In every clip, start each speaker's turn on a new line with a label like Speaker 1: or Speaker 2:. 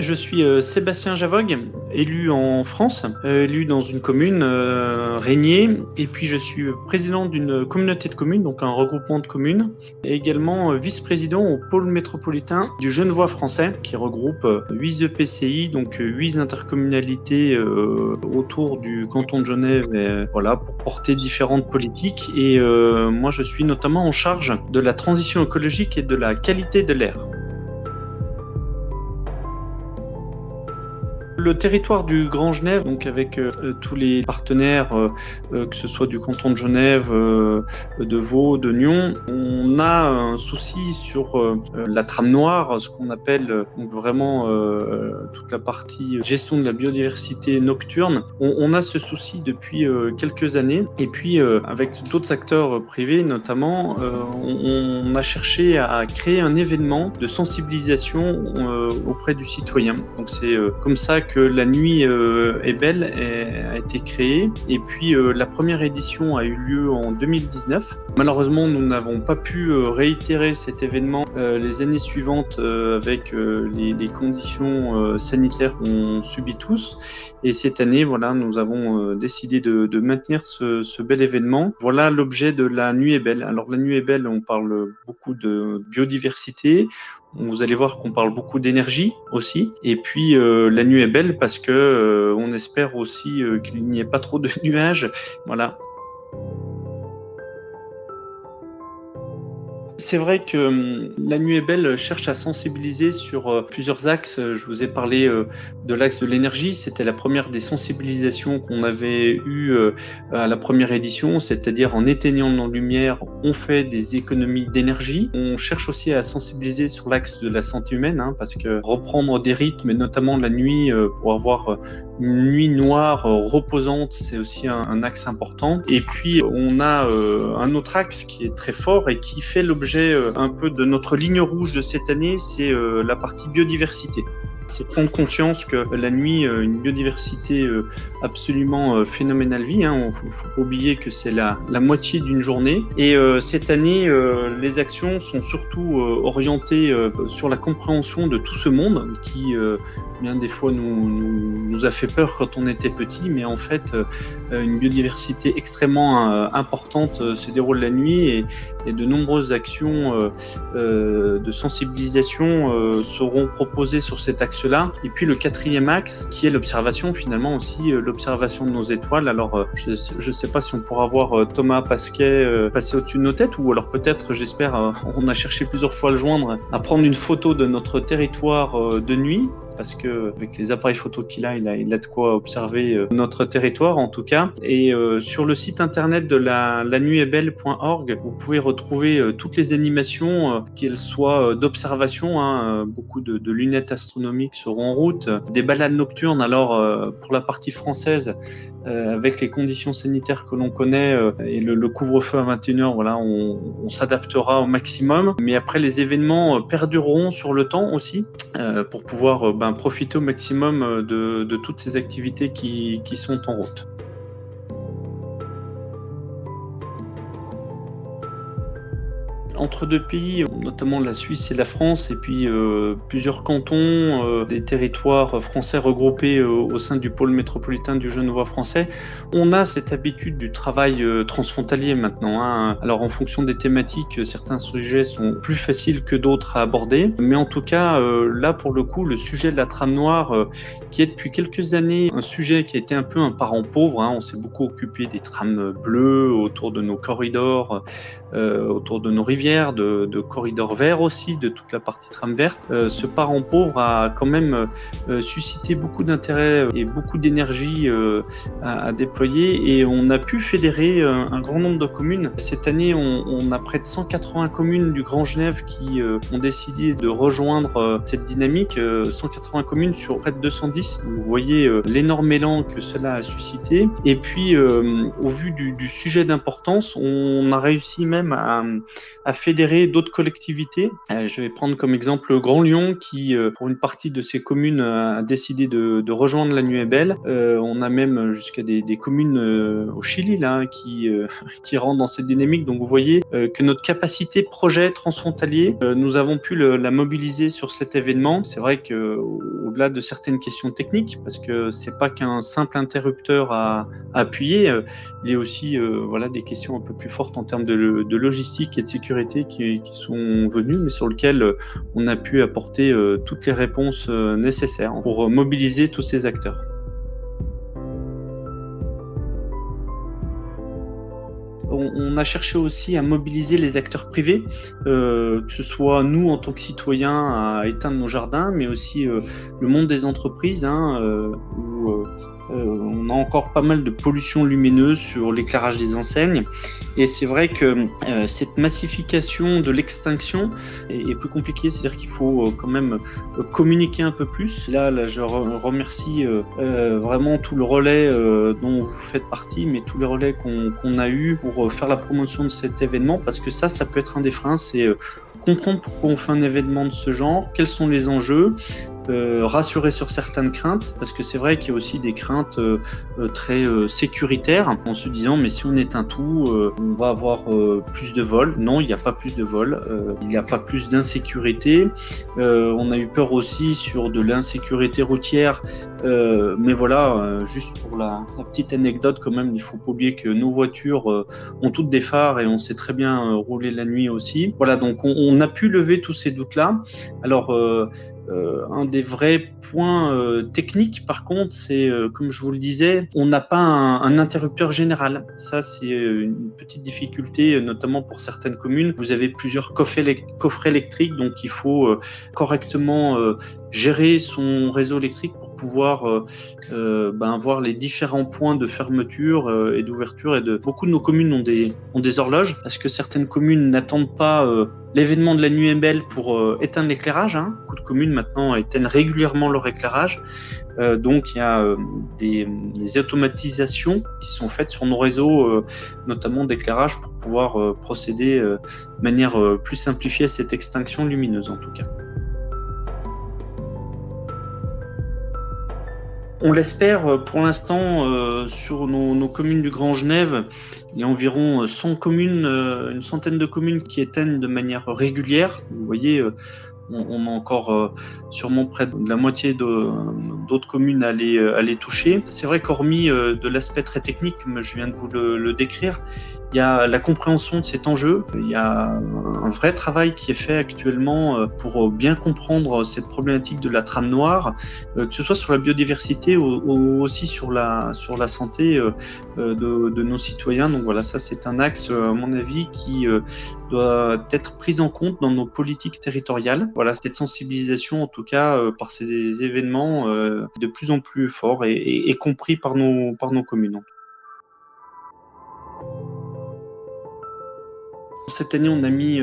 Speaker 1: Je suis Sébastien Javogne, élu en France, élu dans une commune, Régnier, et puis je suis président d'une communauté de communes, donc un regroupement de communes, et également vice-président au pôle métropolitain du Genevois français, qui regroupe 8 EPCI, donc 8 intercommunalités autour du canton de Genève, et, voilà, pour porter différentes politiques. Et moi, je suis notamment en charge de la transition écologique et de la qualité de l'air. Le territoire du Grand Genève, donc avec tous les partenaires, que ce soit du canton de Genève, de Vaud, de Nyon, on a un souci sur la trame noire, ce qu'on appelle donc vraiment toute la partie gestion de la biodiversité nocturne. On a ce souci depuis quelques années, et puis avec d'autres acteurs privés notamment, on a cherché à créer un événement de sensibilisation auprès du citoyen. Donc c'est comme ça que la nuit est belle a été créée, et puis la première édition a eu lieu en 2019. Malheureusement, nous n'avons pas pu réitérer cet événement les années suivantes avec les conditions sanitaires qu'on subit tous. Et cette année, voilà, nous avons décidé de maintenir ce bel événement. Voilà l'objet de la Nuit est belle. Alors la Nuit est belle, on parle beaucoup de biodiversité. Vous allez voir qu'on parle beaucoup d'énergie aussi. Et puis la nuit est belle parce que on espère aussi qu'il n'y ait pas trop de nuages. Voilà. C'est vrai que La Nuit est belle cherche à sensibiliser sur plusieurs axes. Je vous ai parlé de l'axe de l'énergie. C'était la première des sensibilisations qu'on avait eues à la première édition, c'est-à-dire en éteignant nos lumières, on fait des économies d'énergie. On cherche aussi à sensibiliser sur l'axe de la santé humaine, parce que reprendre des rythmes, et notamment la nuit, pour avoir une nuit noire reposante, c'est aussi un axe important. Et puis on a un autre axe qui est très fort et qui fait l'objet un peu de notre ligne rouge de cette année, c'est la partie biodiversité. C'est prendre conscience que la nuit, une biodiversité absolument phénoménale vit. Faut pas oublier que c'est la moitié d'une journée. Et cette année, les actions sont surtout orientées sur la compréhension de tout ce monde qui, bien des fois, nous a fait peur quand on était petit. Mais en fait, une biodiversité extrêmement importante se déroule la nuit, et de nombreuses actions de sensibilisation seront proposées sur cet axe-là. Et puis le quatrième axe, qui est l'observation, finalement aussi l'observation de nos étoiles. Alors je ne sais pas si on pourra voir Thomas Pasquet passer au-dessus de nos têtes, ou alors peut-être, j'espère, on a cherché plusieurs fois à le joindre, à prendre une photo de notre territoire de nuit, parce que avec les appareils photo qu'il a, il a de quoi observer notre territoire en tout cas. Et sur le site internet de lanuitestbelle.org, vous pouvez retrouver toutes les animations, qu'elles soient d'observation. Beaucoup de lunettes astronomiques seront en route, des balades nocturnes. Alors pour la partie française, avec les conditions sanitaires que l'on connaît et le couvre-feu à 21h, voilà, on s'adaptera au maximum. Mais après, les événements perdureront sur le temps aussi, pour pouvoir profiter au maximum de toutes ces activités qui sont en route. Entre deux pays, notamment la Suisse et la France, et puis plusieurs cantons, des territoires français regroupés au sein du pôle métropolitain du Genevois français, on a cette habitude du travail transfrontalier maintenant. Alors en fonction des thématiques, certains sujets sont plus faciles que d'autres à aborder, mais en tout cas là pour le coup, le sujet de la trame noire, qui est depuis quelques années un sujet qui a été un peu un parent pauvre. On s'est beaucoup occupé des trames bleues autour de nos corridors, autour de nos rivières, de corridors verts aussi, de toute la partie trame verte. Ce parent pauvre a quand même suscité beaucoup d'intérêt et beaucoup d'énergie à déployer, et on a pu fédérer un grand nombre de communes. Cette année, on a près de 180 communes du Grand Genève qui ont décidé de rejoindre cette dynamique. 180 communes sur près de 210. Vous voyez l'énorme élan que cela a suscité. Et puis, au vu du sujet d'importance, on a réussi même à fédéré d'autres collectivités. Je vais prendre comme exemple Grand Lyon qui, pour une partie de ses communes, a décidé de rejoindre la Nuit est belle. On a même jusqu'à des communes au Chili là qui rentrent dans cette dynamique. Donc vous voyez que notre capacité projet transfrontalier, nous avons pu la mobiliser sur cet événement. C'est vrai que au-delà de certaines questions techniques, parce que c'est pas qu'un simple interrupteur à appuyer, il y a aussi voilà des questions un peu plus fortes en termes de logistique et de sécurité qui sont venues, mais sur lesquelles on a pu apporter toutes les réponses nécessaires pour mobiliser tous ces acteurs. On a cherché aussi à mobiliser les acteurs privés, que ce soit nous en tant que citoyens à éteindre nos jardins, mais aussi le monde des entreprises, où on a encore pas mal de pollution lumineuse sur l'éclairage des enseignes. Et c'est vrai que cette massification de l'extinction est plus compliquée, c'est-à-dire qu'il faut quand même communiquer un peu plus. Là je remercie vraiment tout le relais dont vous faites partie, mais tous les relais qu'on a eu pour faire la promotion de cet événement, parce que ça peut être un des freins, c'est comprendre pourquoi on fait un événement de ce genre, quels sont les enjeux, rassurer sur certaines craintes, parce que c'est vrai qu'il y a aussi des craintes très sécuritaires, en se disant mais si on éteint tout, on va avoir plus de vols. Non, il n'y a pas plus de vols, il n'y a pas plus d'insécurité. On a eu peur aussi sur de l'insécurité routière, mais voilà, juste pour la petite anecdote quand même, il faut pas oublier que nos voitures ont toutes des phares et on sait très bien rouler la nuit aussi. Voilà, donc on a pu lever tous ces doutes-là. Alors un des vrais points techniques, par contre, c'est, comme je vous le disais, on n'a pas un interrupteur général. Ça, c'est une petite difficulté, notamment pour certaines communes. Vous avez plusieurs coffrets électriques, donc il faut correctement gérer son réseau électrique pour pouvoir voir les différents points de fermeture et d'ouverture. Et beaucoup de nos communes ont des horloges, parce que certaines communes n'attendent pas l'événement de la Nuit est belle pour éteindre l'éclairage. Beaucoup de communes maintenant éteignent régulièrement leur éclairage. Donc il y a des automatisations qui sont faites sur nos réseaux, notamment d'éclairage, pour pouvoir procéder de manière plus simplifiée à cette extinction lumineuse en tout cas. On l'espère, pour l'instant, sur nos communes du Grand Genève, il y a environ 100 communes, une centaine de communes qui éteignent de manière régulière. Vous voyez, on a encore sûrement près de la moitié d'autres communes à les toucher. C'est vrai qu'hormis de l'aspect très technique, comme je viens de vous le décrire, il y a la compréhension de cet enjeu. Il y a un vrai travail qui est fait actuellement pour bien comprendre cette problématique de la trame noire, que ce soit sur la biodiversité ou aussi sur la santé de nos citoyens. Donc voilà, ça c'est un axe, à mon avis, qui doit être pris en compte dans nos politiques territoriales. Voilà, cette sensibilisation, en tout cas, par ces événements, de plus en plus fort et compris par nos communes. Cette année, on a mis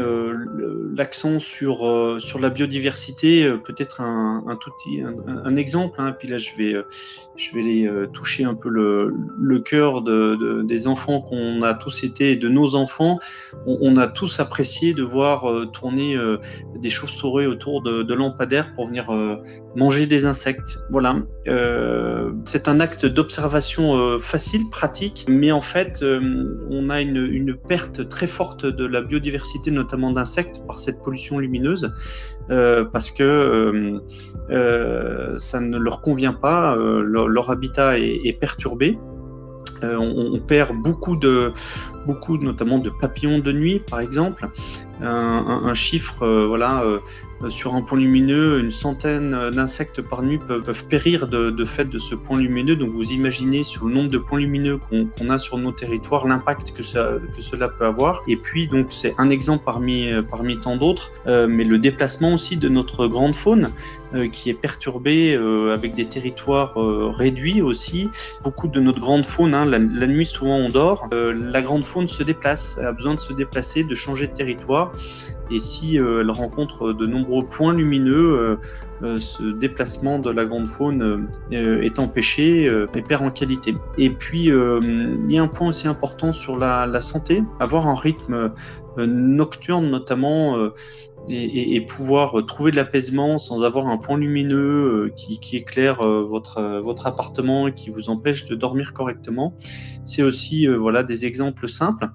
Speaker 1: l'accent sur la biodiversité. Peut-être un exemple. Puis là, je vais les toucher un peu le cœur des enfants qu'on a tous été, et de nos enfants. On a tous apprécié de voir tourner des chauves-souris autour de lampadaires pour venir manger des insectes. Voilà. C'est un acte d'observation facile, pratique, mais en fait, on a une perte très forte de la biodiversité, notamment d'insectes, par cette pollution lumineuse, parce que ça ne leur convient pas, leur habitat est perturbé. On perd beaucoup notamment de papillons de nuit, par exemple. Un chiffre, sur un point lumineux, une centaine d'insectes par nuit peuvent périr de fait de ce point lumineux. Donc vous imaginez sur le nombre de points lumineux qu'on a sur nos territoires, l'impact que cela peut avoir. Et puis donc c'est un exemple parmi tant d'autres, mais le déplacement aussi de notre grande faune qui est perturbée avec des territoires réduits aussi. Beaucoup de notre grande faune, la nuit souvent on dort, la grande faune se déplace, a besoin de se déplacer, de changer de territoire. et si elle rencontre de nombreux points lumineux, ce déplacement de la grande faune est empêché et perd en qualité. Et puis il y a un point aussi important sur la santé, avoir un rythme nocturne notamment, et pouvoir trouver de l'apaisement sans avoir un point lumineux qui éclaire votre appartement et qui vous empêche de dormir correctement. C'est aussi voilà, des exemples simples,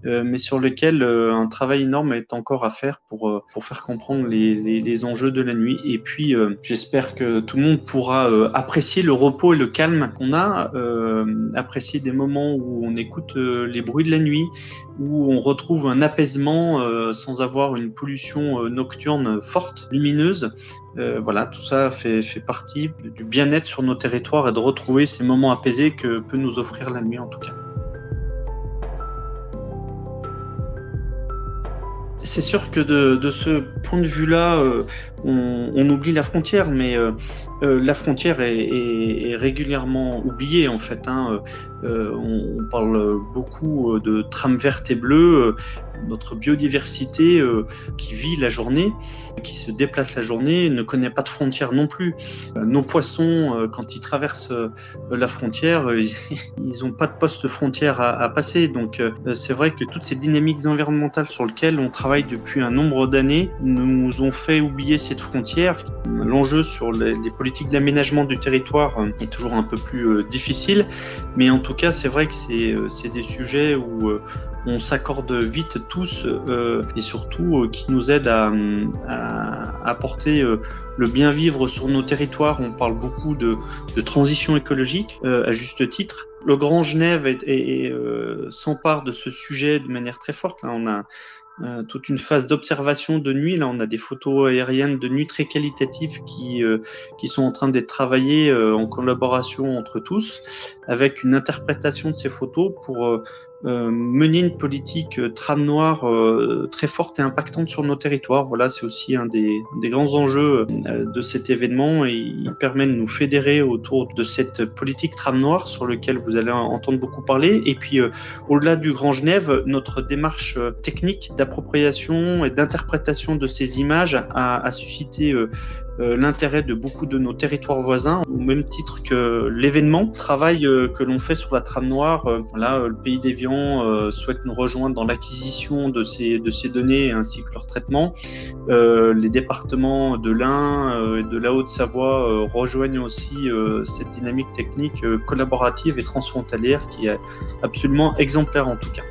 Speaker 1: mais sur lesquels un travail énorme est encore à faire pour faire comprendre les enjeux de la nuit. Et puis, j'espère que tout le monde pourra apprécier le repos et le calme qu'on a, apprécier des moments où on écoute les bruits de la nuit, où on retrouve un apaisement sans avoir une pollution nocturne forte, lumineuse. Voilà, tout ça fait partie du bien-être sur nos territoires et de retrouver ces moments apaisés que peut nous offrir la nuit en tout cas. C'est sûr que de ce point de vue-là, on oublie la frontière, mais la frontière est régulièrement oubliée en fait. On parle beaucoup de trame verte et bleue, notre biodiversité qui vit la journée, qui se déplace la journée, ne connaît pas de frontières non plus. Nos poissons, quand ils traversent la frontière, ils n'ont pas de poste frontière à passer. Donc c'est vrai que toutes ces dynamiques environnementales sur lesquelles on travaille depuis un nombre d'années nous ont fait oublier cette frontière. L'enjeu sur les politiques d'aménagement du territoire est toujours un peu plus difficile, mais en tout cas c'est vrai que c'est des sujets où on s'accorde vite tous et surtout qui nous aident à apporter le bien vivre sur nos territoires. On parle beaucoup de transition écologique à juste titre. Le Grand Genève s'empare de ce sujet de manière très forte. Là, on a toute une phase d'observation de nuit. Là, on a des photos aériennes de nuit très qualitatives qui sont en train d'être travaillées en collaboration entre tous, avec une interprétation de ces photos pour mener une politique trame noire très forte et impactante sur nos territoires. Voilà, c'est aussi un des grands enjeux de cet événement, et il permet de nous fédérer autour de cette politique trame noire sur laquelle vous allez entendre beaucoup parler. Et puis au-delà du Grand Genève, notre démarche technique d'appropriation et d'interprétation de ces images a suscité l'intérêt de beaucoup de nos territoires voisins, au même titre que l'événement. Le travail que l'on fait sur la trame noire, le Pays d'Évian souhaite nous rejoindre dans l'acquisition de ces données ainsi que leur traitement. Les départements de l'Ain et de la Haute-Savoie rejoignent aussi cette dynamique technique collaborative et transfrontalière qui est absolument exemplaire en tout cas.